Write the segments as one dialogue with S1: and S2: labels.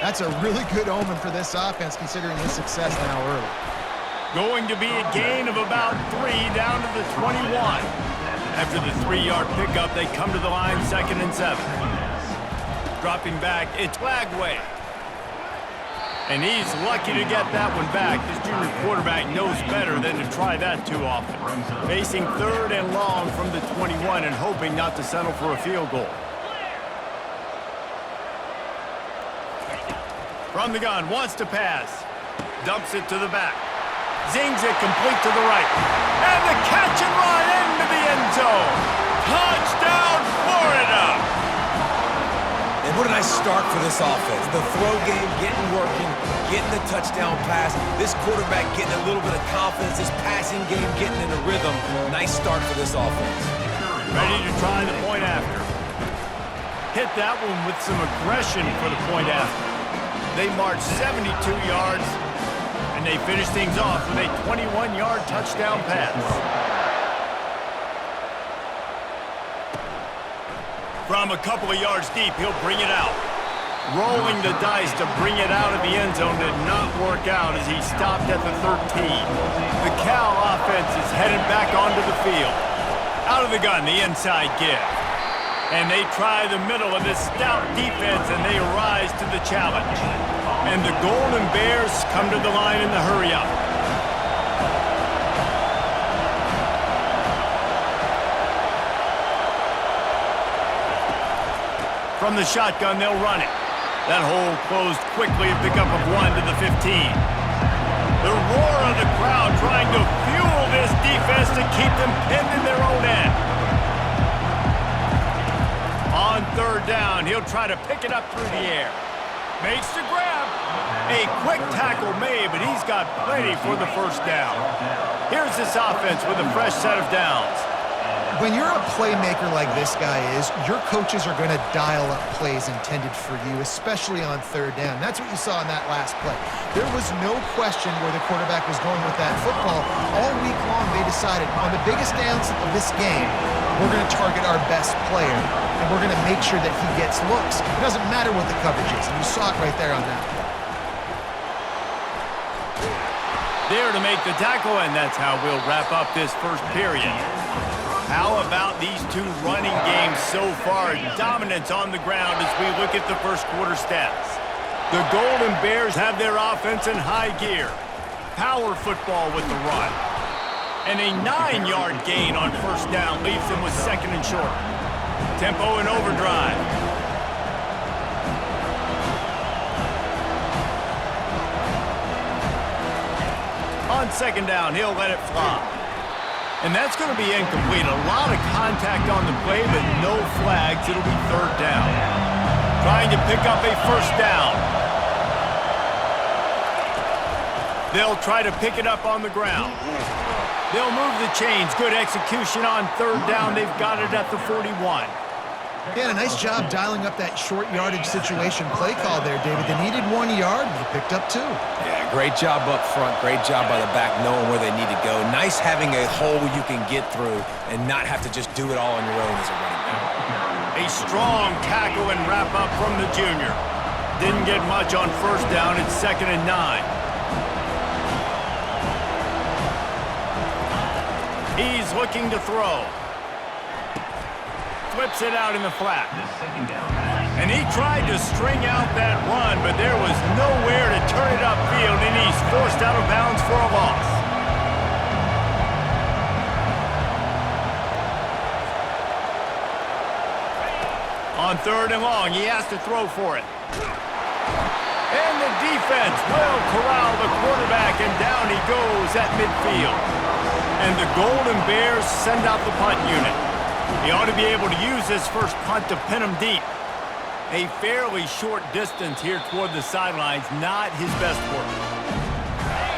S1: That's a really good omen for this offense, considering his success now early.
S2: Going to be a gain of about 3 down to the 21. After the 3-yard pickup, they come to the line 2nd and 7. Dropping back, it's Lagway. And he's lucky to get that one back. This junior quarterback knows better than to try that too often. Facing 3rd and long from the 21 and hoping not to settle for a field goal. From the gun, wants to pass. Dumps it to the back. Zings it complete to the right. And the catch and run into the end zone. Touchdown, Florida!
S3: And what a nice start for this offense. The throw game getting working, getting the touchdown pass. This quarterback getting a little bit of confidence. This passing game getting in a rhythm. Nice start for this offense.
S2: Ready to try the point after. Hit that one with some aggression for the point after. They march 72 yards, and they finish things off with a 21-yard touchdown pass. From a couple of yards deep, he'll bring it out. Rolling the dice to bring it out of the end zone did not work out as he stopped at the 13. The Cal offense is headed back onto the field. Out of the gun, the inside give. And they try the middle of this stout defense, and they rise to the challenge. And the Golden Bears come to the line in the hurry-up. From the shotgun, they'll run it. That hole closed quickly, a pickup of 1 to the 15. The roar of the crowd trying to fuel this defense to keep them pinned in their own end. On 3rd down, he'll try to pick it up through the air. Makes the grab. A quick tackle made, but he's got plenty for the 1st down. Here's this offense with a fresh set of downs.
S1: When you're a playmaker like this guy is, your coaches are going to dial up plays intended for you, especially on 3rd down. That's what you saw in that last play. There was no question where the quarterback was going with that football. All week long, they decided on the biggest downs of this game, we're going to target our best player, and we're going to make sure that he gets looks. It doesn't matter what the coverage is, and you saw it right there on that play.
S2: There to make the tackle, and that's how we'll wrap up this 1st period. How about these two running games so far? Dominance on the ground as we look at the 1st quarter stats. The Golden Bears have their offense in high gear. Power football with the run. And a 9-yard gain on 1st down leaves them with 2nd and short. Tempo and overdrive. On 2nd down, he'll let it fly. And that's going to be incomplete. A lot of contact on the play, but no flags. It'll be 3rd down. Trying to pick up a 1st down. They'll try to pick it up on the ground. They'll move the chains. Good execution on 3rd down. They've got it at the 41.
S1: Yeah, a nice job dialing up that short yardage situation play call there, David. They needed 1 yard, and they picked up 2.
S3: Yeah, great job up front. Great job by the back knowing where they need to go. Nice having a hole you can get through and not have to just do it all on your own as a running back.
S2: A strong tackle and wrap up from the junior. Didn't get much on 1st down. It's 2nd and 9. He's looking to throw. Flips it out in the flat. And he tried to string out that run, but there was nowhere to turn it upfield, and he's forced out of bounds for a loss. On 3rd and long, he has to throw for it. And the defense will corral the quarterback, and down he goes at midfield. And the Golden Bears send out the punt unit. He ought to be able to use this 1st punt to pin him deep. A fairly short distance here toward the sidelines, not his best work.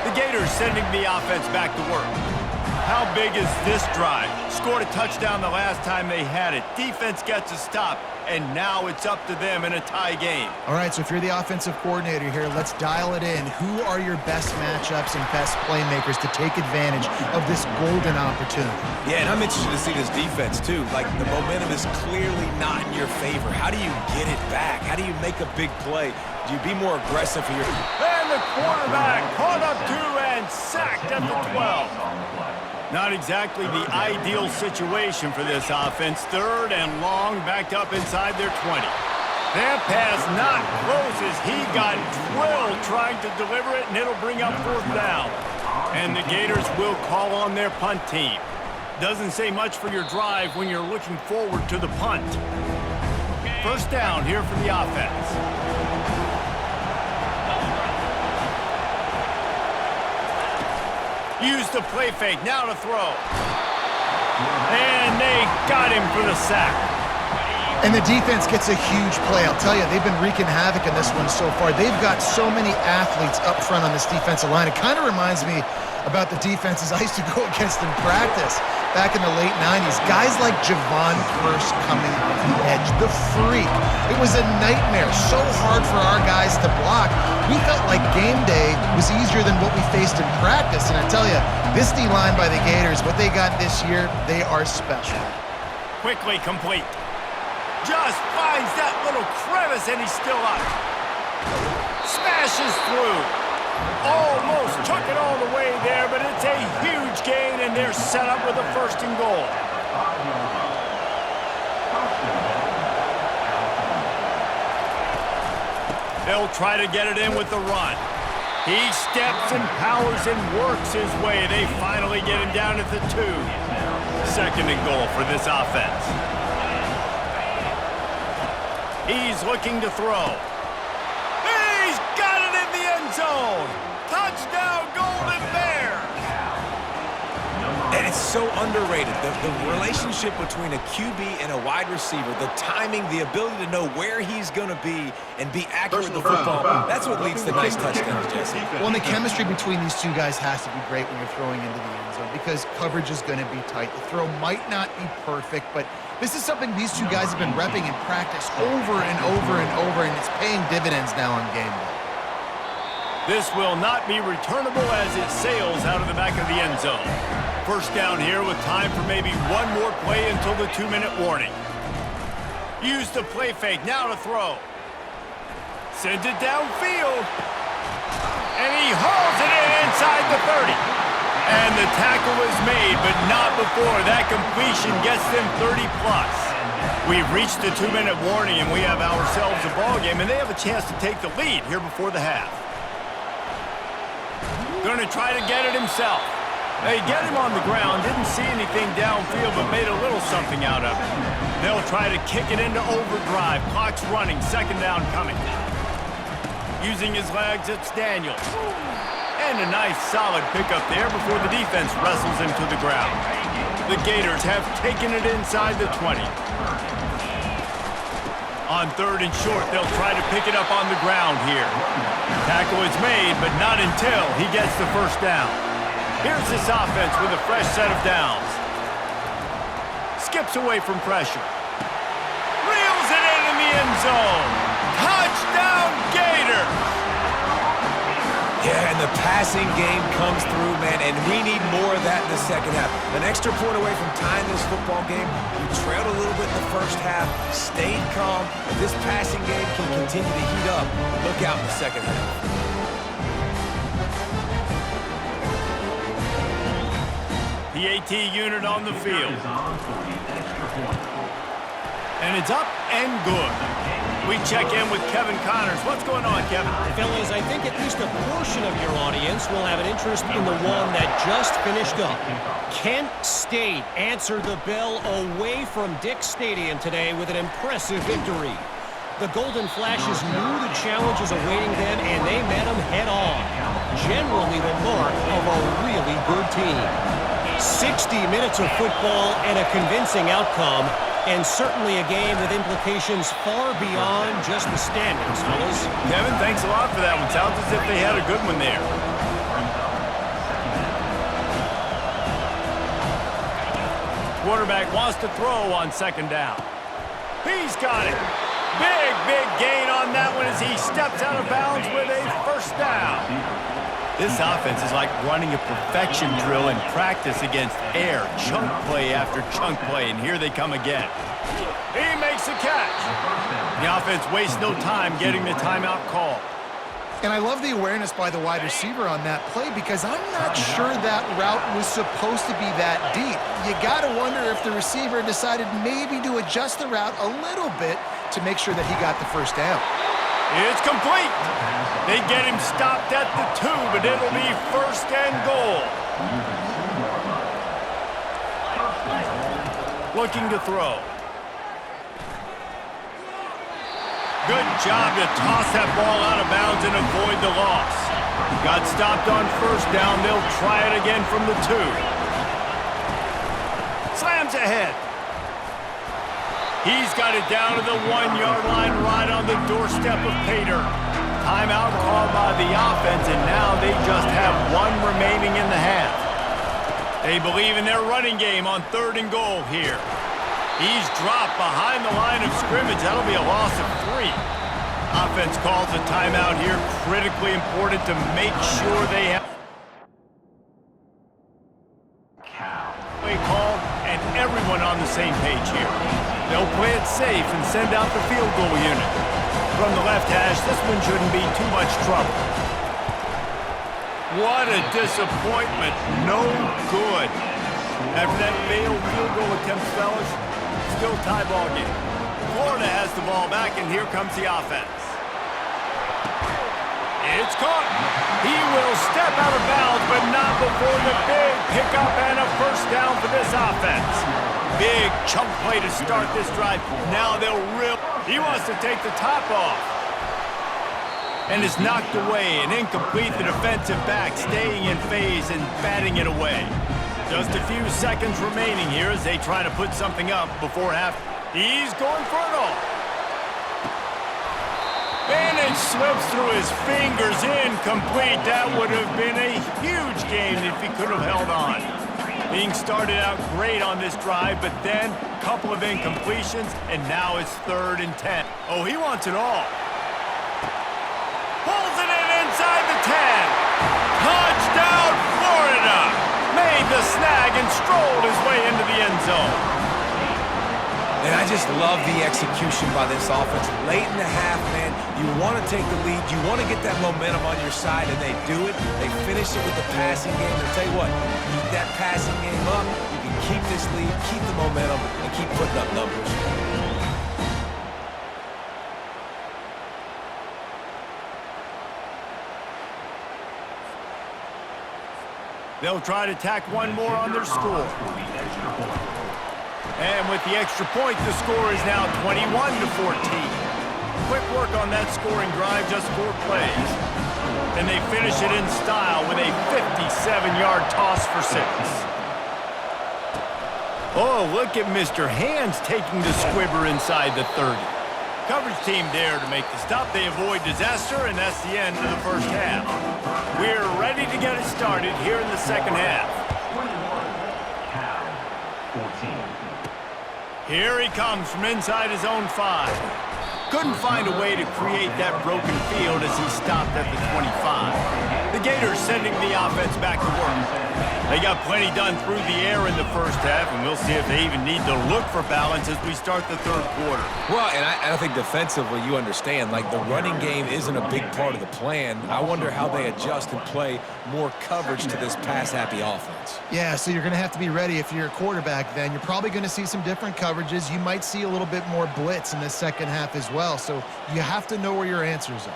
S2: The Gators sending the offense back to work. How big is this drive? Scored a touchdown the last time they had it. Defense gets a stop, and now it's up to them in a tie game.
S1: All right, so if you're the offensive coordinator here, let's dial it in. Who are your best matchups and best playmakers to take advantage of this golden opportunity?
S3: Yeah, and I'm interested to see this defense, too. Like, the momentum is clearly not in your favor. How do you get it back? How do you make a big play? Do you be more aggressive for your...
S2: And the quarterback caught up to and sacked at the 12. Not exactly the ideal situation for this offense. 3rd and long, backed up inside their 20. That pass not close as he got drilled trying to deliver it, and it'll bring up 4th down. And the Gators will call on their punt team. Doesn't say much for your drive when you're looking forward to the punt. 1st down here for the offense. Use the play fake, now to throw. And they got him for the sack.
S1: And the defense gets a huge play. I'll tell you, they've been wreaking havoc in this one so far. They've got so many athletes up front on this defensive line. It kind of reminds me about the defenses I used to go against in practice back in the late 90s. Guys like Javon Curse coming off the edge, the freak. It was a nightmare. So hard for our guys to block. We felt like game day was easier than what we faced in practice. And I tell you, this D-line by the Gators, what they got this year, they are special.
S2: Quickly complete. Just finds that little crevice, and he's still up. Smashes through. Almost took it all the way there, but it's a huge gain, and they're set up with a 1st and goal. They'll try to get it in with the run. He steps and powers and works his way. They finally get him down at the 2. 2nd and goal for this offense. He's looking to throw. He's got it in the end zone. Touchdown, Golden Bears.
S3: And it's so underrated. The relationship between a QB and a wide receiver, the timing, the ability to know where he's going to be and be accurate with the football, that's what leads to nice touchdowns, Jesse.
S1: Well, and the chemistry between these two guys has to be great when you're throwing into the end zone because coverage is going to be tight. The throw might not be perfect, but this is something these two guys have been repping in practice over and over and over, and it's paying dividends now on game day.
S2: This will not be returnable as it sails out of the back of the end zone. 1st down here with time for maybe one more play until the 2-minute warning. Use the play fake, now to throw. Sends it downfield. And he hauls it in inside the 30. And the tackle is made, but not before that completion gets them 30-plus. We've reached the 2-minute warning, and we have ourselves a ball game, and they have a chance to take the lead here before the half. Going to try to get it himself. They get him on the ground, didn't see anything downfield, but made a little something out of it. They'll try to kick it into overdrive. Clock's running, 2nd down coming. Using his legs, it's Daniels. And a nice solid pickup there before the defense wrestles him to the ground. The Gators have taken it inside the 20. On 3rd and short, they'll try to pick it up on the ground here. Tackle is made, but not until he gets the 1st down. Here's this offense with a fresh set of downs. Skips away from pressure. Reels it in the end zone. Touchdown, Gators!
S3: Yeah, and the passing game comes through, man, and we need more of that in the 2nd half. An extra point away from tying this football game. You trailed a little bit in the 1st half, stayed calm. If this passing game can continue to heat up, look out in the 2nd half.
S2: PAT unit on the field. And it's up and good. We check in with Kevin Connors. What's going on, Kevin?
S4: Fellas, I think at least a portion of your audience will have an interest in the one that just finished up. Kent State answered the bell away from Dick Stadium today with an impressive victory. The Golden Flashes knew the challenges awaiting them, and they met them head-on. Generally the mark of a really good team. 60 minutes of football and a convincing outcome, and certainly a game with implications far beyond just the standings, fellas.
S2: Kevin, thanks a lot for that one. Sounds as if they had a good one there. Quarterback wants to throw on second down. He's got it. Big gain on that one as he steps out of bounds with a first down. This offense is like running a perfection drill in practice against air. Chunk play after chunk play, and here they come again. He makes the catch. The offense wastes no time getting the timeout call.
S1: And I love the awareness by the wide receiver on that play because I'm not sure that route was supposed to be that deep. You got to wonder if the receiver decided maybe to adjust the route a little bit to make sure that he got the first down.
S2: It's complete. They get him stopped at the 2, but it'll be first and goal. Looking to throw. Good job to toss that ball out of bounds and avoid the loss. Got stopped on first down. They'll try it again from the 2. Slams ahead. He's got it down to the 1-yard line right on the doorstep of Pater. Timeout called by the offense, and now they just have 1 remaining in the half. They believe in their running game on 3rd and goal here. He's dropped behind the line of scrimmage. That'll be a loss of 3. Offense calls a timeout here. Critically important to make sure they have play call and everyone on the same page here. They'll play it safe and send out the field goal unit. From the left hash, this one shouldn't be too much trouble. What a disappointment. No good. After that failed field goal attempt, fellas, still tie ball game. Florida has the ball back, and here comes the offense. It's caught. He will step out of bounds, but not before the big pickup and a first down for this offense. Big chunk play to start this drive. Now they'll rip. He wants to take the top off. And is knocked away and incomplete. The defensive back staying in phase and batting it away. Just a few seconds remaining here as they try to put something up before half. He's going for it all. And it slips through his fingers, incomplete. That would have been a huge game if he could have held on. Being started out great on this drive, but then a couple of incompletions, and now it's 3rd and 10. Oh, he wants it all. Pulls it in inside the 10. Touchdown, Florida! Made the snag and strolled his way into the end zone.
S3: And I just love the execution by this offense. Late in the half, man, you want to take the lead. You want to get that momentum on your side, and they do it. They finish it with the passing game. And I'll tell you what, keep that passing game up. You can keep this lead, keep the momentum, and keep putting up numbers.
S2: They'll try to tack one more on their score. And with the extra point, the score is now 21-14. Quick work on that scoring drive, just 4 plays. And they finish it in style with a 57-yard toss for 6. Oh, look at Mr. Hands taking the squibber inside the 30. Coverage team there to make the stop. They avoid disaster, and that's the end of the first half. We're ready to get it started here in the second half. Here he comes from inside his own 5. Couldn't find a way to create that broken field as he stopped at the 25. The Gators sending the offense back to work. They got plenty done through the air in the first half, and we'll see if they even need to look for balance as we start the 3rd quarter.
S3: Well, and I think defensively, you understand, like the running game isn't a big part of the plan. I wonder how they adjust and play more coverage to this pass-happy offense.
S1: Yeah, so you're going to have to be ready if you're a quarterback then. You're probably going to see some different coverages. You might see a little bit more blitz in the second half as well, so you have to know where your answers are.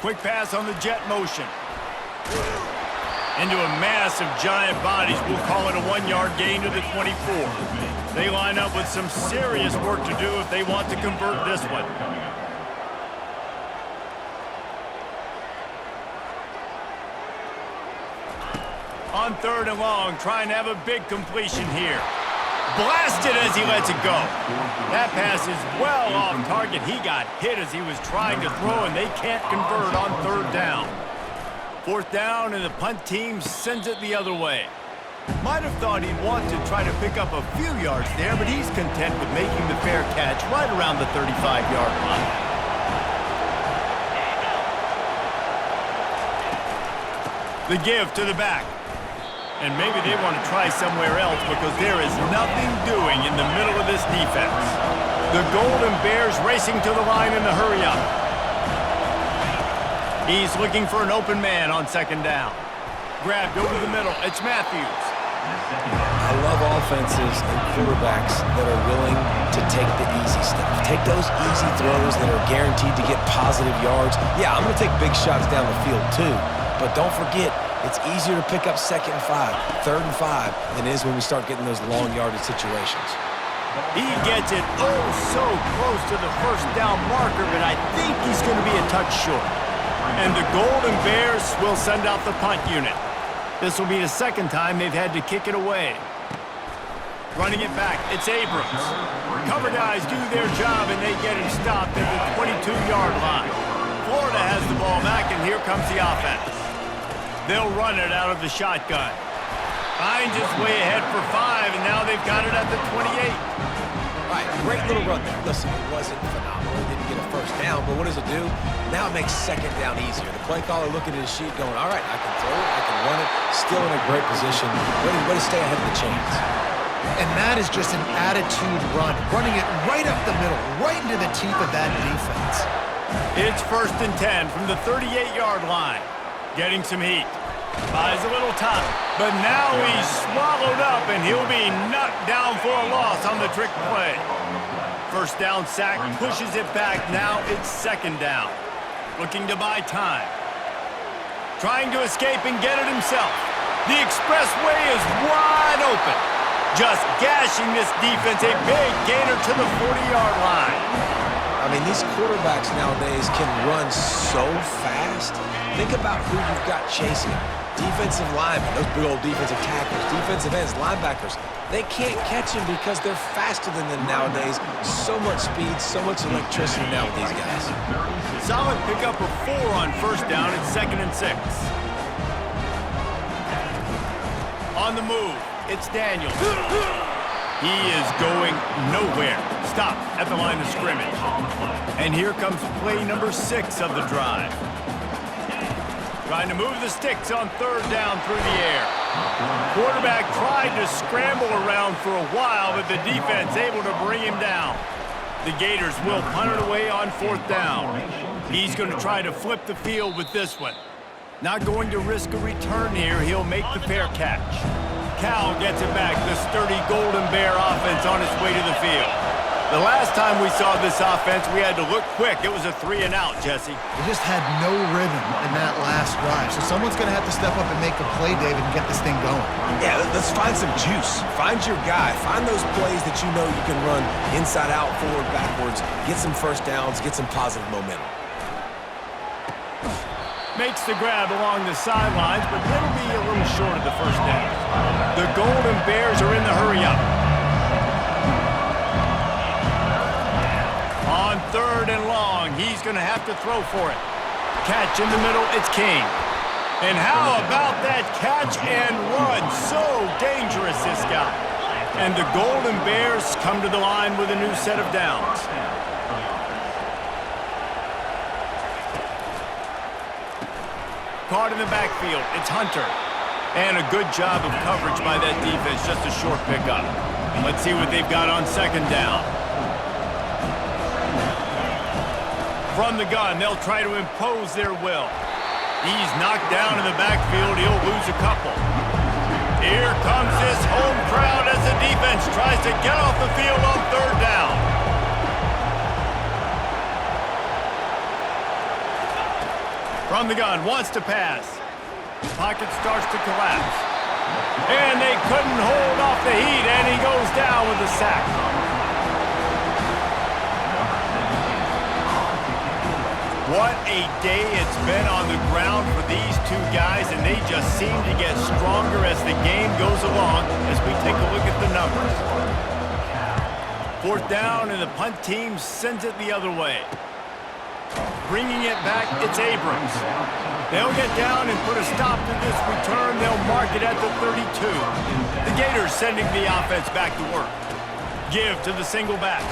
S2: Quick pass on the jet motion. Into a mass of giant bodies. We'll call it a 1-yard gain to the 24. They line up with some serious work to do if they want to convert this one. On 3rd and long, trying to have a big completion here. blasted as he lets it go. That pass is well off target. He got hit as he was trying to throw, and they can't convert on third down. Fourth down, and the punt team sends it the other way. Might have thought he'd want to try to pick up a few yards there, but he's content with making the fair catch right around the 35-yard line. The give to the back. And maybe they want to try somewhere else because there is nothing doing in the middle of this defense. The Golden Bears racing to the line in the hurry-up. He's looking for an open man on second down. Grabbed over the middle. It's Matthews.
S3: I love offenses and quarterbacks that are willing to take the easy stuff. Take those easy throws that are guaranteed to get positive yards. Yeah, I'm going to take big shots down the field too. But don't forget, it's easier to pick up 2nd and 5, 3rd and 5 than it is when we start getting those long yardage situations.
S2: He gets it oh so close to the first down marker, but I think he's going to be a touch short. And the Golden Bears will send out the punt unit. This will be the second time they've had to kick it away. Running it back, it's Abrams. Cover guys do their job, and they get him stopped at the 22-yard line. Florida has the ball back, and here comes the offense. They'll run it out of the shotgun. Finds his way ahead for 5, and now they've got it at the 28.
S3: All right, great little run there. Listen, it wasn't phenomenal. It didn't get a first down, but what does it do? Now it makes second down easier. The play caller looking at his sheet going, all right, I can throw it, I can run it, still in a great position. Way to stay ahead of the chains.
S1: And that is just an attitude run, running it right up the middle, right into the teeth of that defense.
S2: It's 1st and 10 from the 38-yard line. Getting some heat. Buys a little time, but now he's swallowed up, and he'll be knocked down for a loss on the trick play. First down sack, pushes it back. Now it's 2nd down. Looking to buy time. Trying to escape and get it himself. The expressway is wide open. Just gashing this defense, a big gainer to the 40-yard line.
S3: I mean, these quarterbacks nowadays can run so fast. Think about who you've got chasing. Defensive linemen, those big old defensive tackles, defensive ends, linebackers. They can't catch him because they're faster than them nowadays. So much speed, so much electricity now with these guys.
S2: Solid pickup of 4 on first down and 2nd and 6. On the move, it's Daniels. He is going nowhere. Stop at the line of scrimmage. And here comes play number 6 of the drive. Trying to move the sticks on third down through the air. Quarterback tried to scramble around for a while, but the defense able to bring him down. The Gators will punt it away on 4th down. He's going to try to flip the field with this one. Not going to risk a return here. He'll make the fair catch. Cal gets it back. The sturdy Golden Bear offense on its way to the field. The last time we saw this offense, we had to look quick. It was a 3-and-out, Jesse.
S1: They just had no rhythm in that last drive. So someone's going to have to step up and make a play, David, and get this thing going.
S3: Yeah, let's find some juice. Find your guy. Find those plays that you know you can run inside out, forward, backwards. Get some first downs. Get some positive momentum.
S2: Makes the grab along the sidelines, but it'll be a little short of the first down. The Golden Bears are in the hurry-up. On 3rd and long, he's going to have to throw for it. Catch in the middle, it's King. And how about that catch and run? So dangerous, this guy. And the Golden Bears come to the line with a new set of downs. Caught in the backfield, it's Hunter. And a good job of coverage by that defense, just a short pickup. Let's see what they've got on 2nd down. From the gun, they'll try to impose their will. He's knocked down in the backfield. He'll lose a couple. Here comes this home crowd as the defense tries to get off the field on 3rd down. From the gun, wants to pass. Pocket starts to collapse. And they couldn't hold off the heat, and he goes down with a sack. What a day it's been on the ground for these two guys, and they just seem to get stronger as the game goes along as we take a look at the numbers. 4th down, and the punt team sends it the other way. Bringing it back, it's Abrams. They'll get down and put a stop to this return. They'll mark it at the 32. The Gators sending the offense back to work. Give to the single back.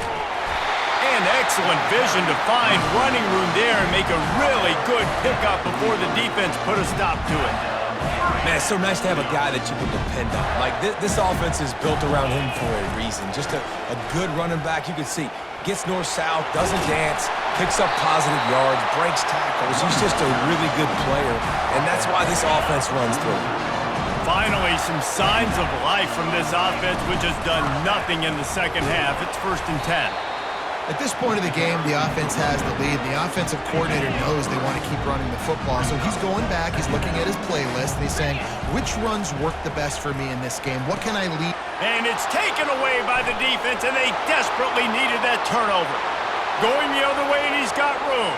S2: And excellent vision to find running room there and make a really good pickup before the defense put a stop to it.
S3: Man, it's so nice to have a guy that you can depend on. Like, this offense is built around him for a reason. Just a good running back. You can see, gets north-south, doesn't dance, picks up positive yards, breaks tackles. He's just a really good player, and that's why this offense runs through.
S2: Finally, some signs of life from this offense, which has done nothing in the second half. It's 1st and 10.
S1: At this point of the game, the offense has the lead. The offensive coordinator knows they want to keep running the football. So he's going back, he's looking at his playlist, and he's saying, which runs work the best for me in this game? What can I lead?
S2: And it's taken away by the defense, and they desperately needed that turnover. Going the other way, and he's got room.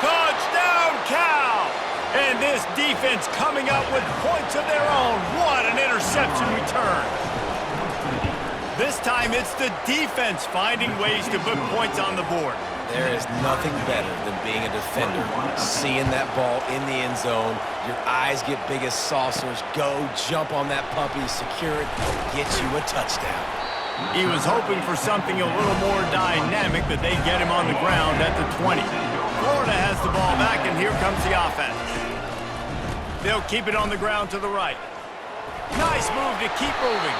S2: Touchdown, Cal! And this defense coming up with points of their own. What an interception return. This time, it's the defense finding ways to put points on the board.
S3: There is nothing better than being a defender. Seeing that ball in the end zone, your eyes get big as saucers. Go, jump on that puppy, secure it, get you a touchdown.
S2: He was hoping for something a little more dynamic, but they get him on the ground at the 20. Florida has the ball back, and here comes the offense. They'll keep it on the ground to the right. Nice move to keep moving.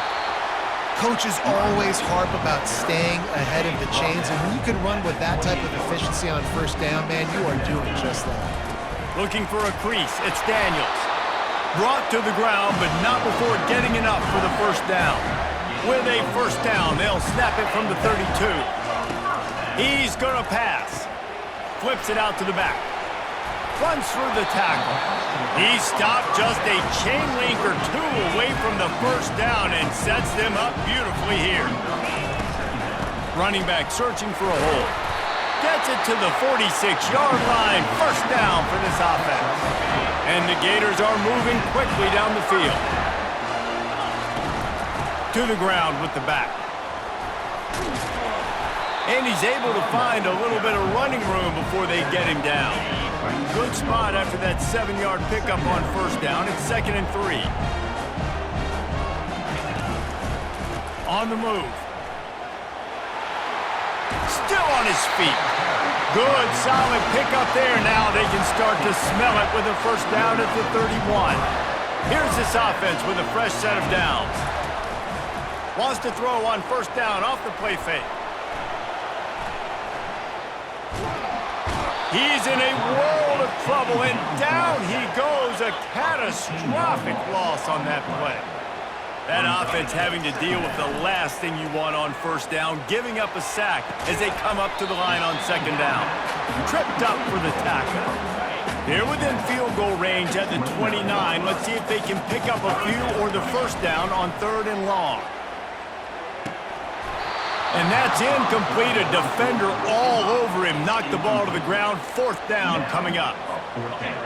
S1: Coaches always harp about staying ahead of the chains, and when you can run with that type of efficiency on 1st down, man, you are doing just that.
S2: Looking for a crease, it's Daniels. Brought to the ground, but not before getting enough for the 1st down. With a 1st down, they'll snap it from the 32. He's gonna pass. Flips it out to the back. Runs through the tackle. He stopped just a chain link or two away from the 1st down and sets them up beautifully here. Running back searching for a hole. Gets it to the 46-yard line. 1st down for this offense. And the Gators are moving quickly down the field. To the ground with the back. And he's able to find a little bit of running room before they get him down. Good spot after that 7-yard pickup on 1st down. It's 2nd and 3. On the move. Still on his feet. Good, solid pickup there. Now they can start to smell it with a 1st down at the 31. Here's this offense with a fresh set of downs. Wants to throw on 1st down off the play fake. He's in a world of trouble, and down he goes. A catastrophic loss on that play. That offense having to deal with the last thing you want on 1st down, giving up a sack as they come up to the line on 2nd down. Tripped up for the tackle. They're within field goal range at the 29. Let's see if they can pick up a few or the 1st down on 3rd and long. And that's incomplete. A defender all over him. Knocked the ball to the ground. 4th down coming up.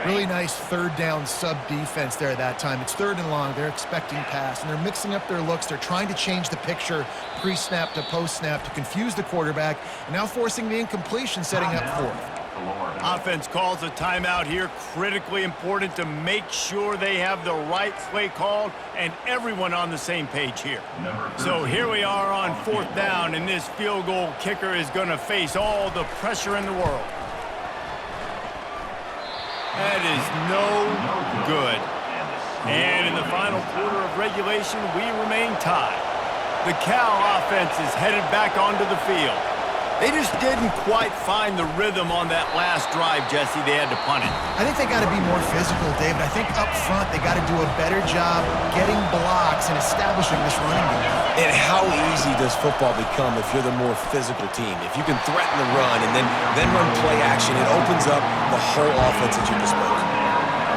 S1: Really nice 3rd down sub-defense there that time. It's 3rd and long. They're expecting pass, and they're mixing up their looks. They're trying to change the picture pre-snap to post-snap to confuse the quarterback, and now forcing the incompletion, setting up 4th.
S2: Offense calls a timeout here. Critically important to make sure they have the right play called and everyone on the same page here. So here we are on 4th down, and this field goal kicker is going to face all the pressure in the world. That is no good. And in the final quarter of regulation, we remain tied. The Cal offense is headed back onto the field. They just didn't quite find the rhythm on that last drive, Jesse. They had to punt it.
S1: I think they got to be more physical, David. I think up front they got to do a better job getting blocks and establishing this running game.
S3: And how easy does football become if you're the more physical team? If you can threaten the run and then run play action, it opens up the whole offense at your disposal.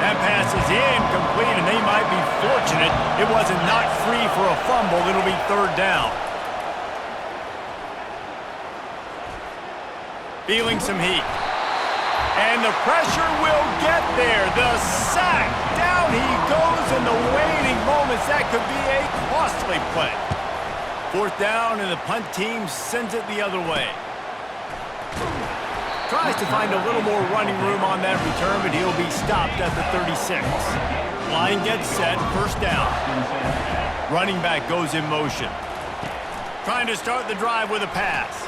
S2: That pass is incomplete, and they might be fortunate it wasn't not free for a fumble. It'll be 3rd down. Feeling some heat. And the pressure will get there. The sack. Down he goes in the waning moments as that could be a costly play. 4th down, and the punt team sends it the other way. Tries to find a little more running room on that return, but he'll be stopped at the 36. Line gets set, 1st down. Running back goes in motion. Trying to start the drive with a pass.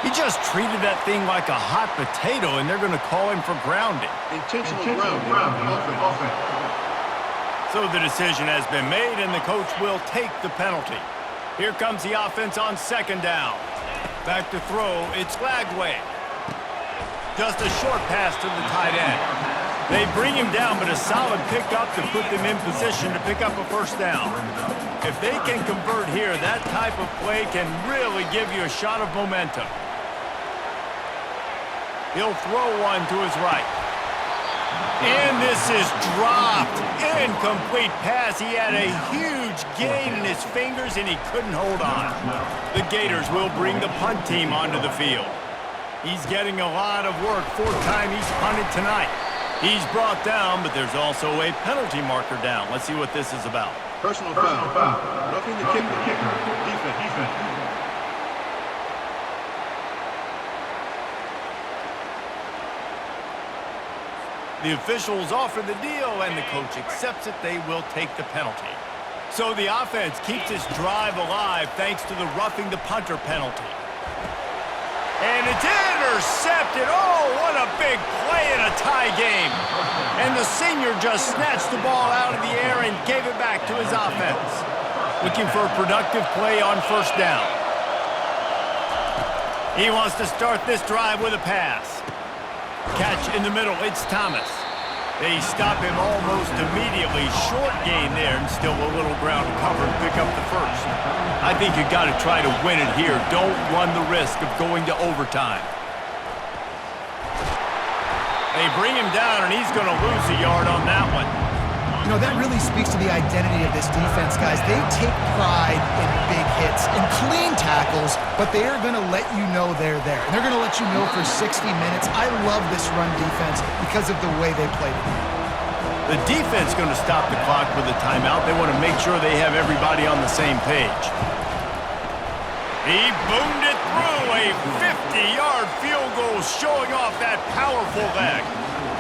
S2: He just treated that thing like a hot potato, and they're going to call him for grounding.
S5: Intentional grounding.
S2: So the decision has been made, and the coach will take the penalty. Here comes the offense on 2nd down. Back to throw, it's Lagway. Just a short pass to the tight end. They bring him down, but a solid pickup to put them in position to pick up a 1st down. If they can convert here, that type of play can really give you a shot of momentum. He'll throw one to his right. And this is dropped. Incomplete pass. He had a huge gain in his fingers, and he couldn't hold on. The Gators will bring the punt team onto the field. He's getting a lot of work. 4th time he's punted tonight. He's brought down, but there's also a penalty marker down. Let's see what this is about.
S5: Personal foul. Roughing the kicker. Defense.
S2: The officials offer the deal, and the coach accepts it. They will take the penalty. So the offense keeps this drive alive thanks to the roughing the punter penalty. And it's intercepted. Oh, what a big play in a tie game. And the senior just snatched the ball out of the air and gave it back to his offense. Looking for a productive play on 1st down. He wants to start this drive with a pass. Catch in the middle, it's Thomas. They stop him almost immediately. Short gain there, and still a little ground to cover and pick up the 1st. I think you got to try to win it here. Don't run the risk of going to overtime. They bring him down, and he's going to lose a yard on that one.
S1: You know, that really speaks to the identity of this defense, guys. They take pride in big hits and clean tackles, but they are going to let you know they're there. And they're going to let you know for 60 minutes. I love this run defense because of the way they play it.
S2: The defense going to stop the clock with a timeout. They want to make sure they have everybody on the same page. He boomed it through. A 50-yard field goal showing off that powerful leg.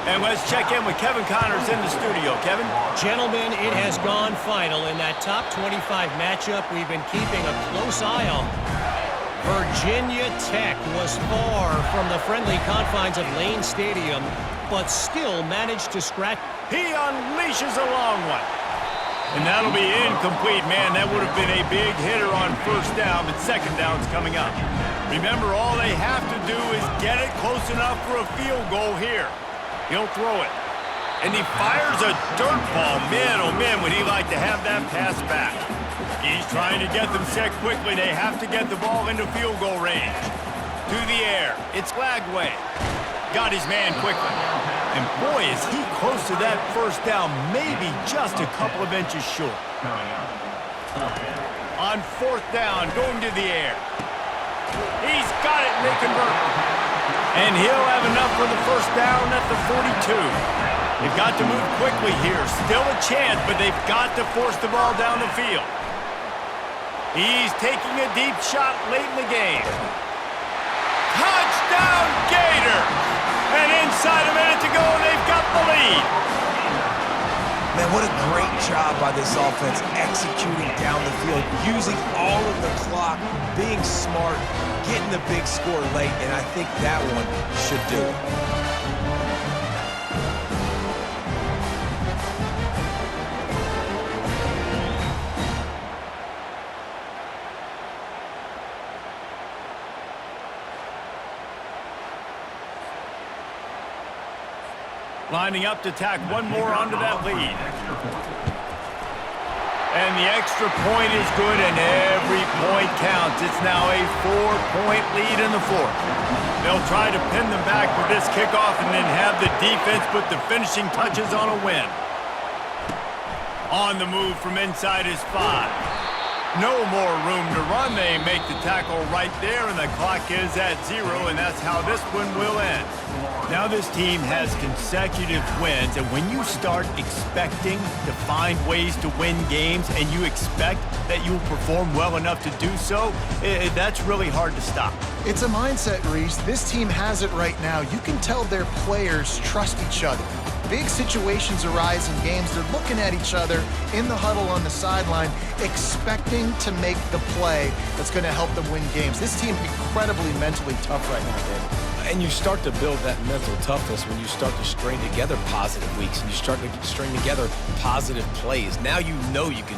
S2: And let's check in with Kevin Connors in the studio. Kevin?
S4: Gentlemen, it has gone final in that top 25 matchup we've been keeping a close eye on. Virginia Tech was far from the friendly confines of Lane Stadium, but still managed to scratch.
S2: He unleashes a long one. And that'll be incomplete, man. That would have been a big hitter on 1st down, but 2nd down's coming up. Remember, all they have to do is get it close enough for a field goal here. He'll throw it. And he fires a dirt ball. Man, oh man, would he like to have that pass back. He's trying to get them set quickly. They have to get the ball into field goal range. To the air. It's Lagway. Got his man quickly. And boy, is he close to that 1st down, maybe just a couple of inches short. On 4th down, going to the air. He's got it, and they convert. And he'll have enough for the 1st down at the 42. They've got to move quickly here. Still a chance, but they've got to force the ball down the field. He's taking a deep shot late in the game. Touchdown, Gators! And inside a minute to go, they've got the lead.
S3: Man, what a great job by this offense executing down the field, using all of the clock, being smart, getting the big score late, and I think that one should do it.
S2: Lining up to tack one more onto that lead. And the extra point is good, and every point counts. It's now a 4-point lead in the 4th. They'll try to pin them back for this kickoff and then have the defense put the finishing touches on a win. On the move from inside his 5. No more room to run. They make the tackle right there, and the clock is at 0, and that's how this one will end. Now this team has consecutive wins, and when you start expecting to find ways to win games and you expect that you'll perform well enough to do so, that's really hard to stop.
S1: It's a mindset, Reese. This team has it right now. You can tell their players trust each other. Big situations arise in games. They're looking at each other in the huddle on the sideline, expecting to make the play that's going to help them win games. This team incredibly mentally tough right now, Dave.
S3: And you start to build that mental toughness when you start to string together positive weeks and you start to string together positive plays. Now you know you can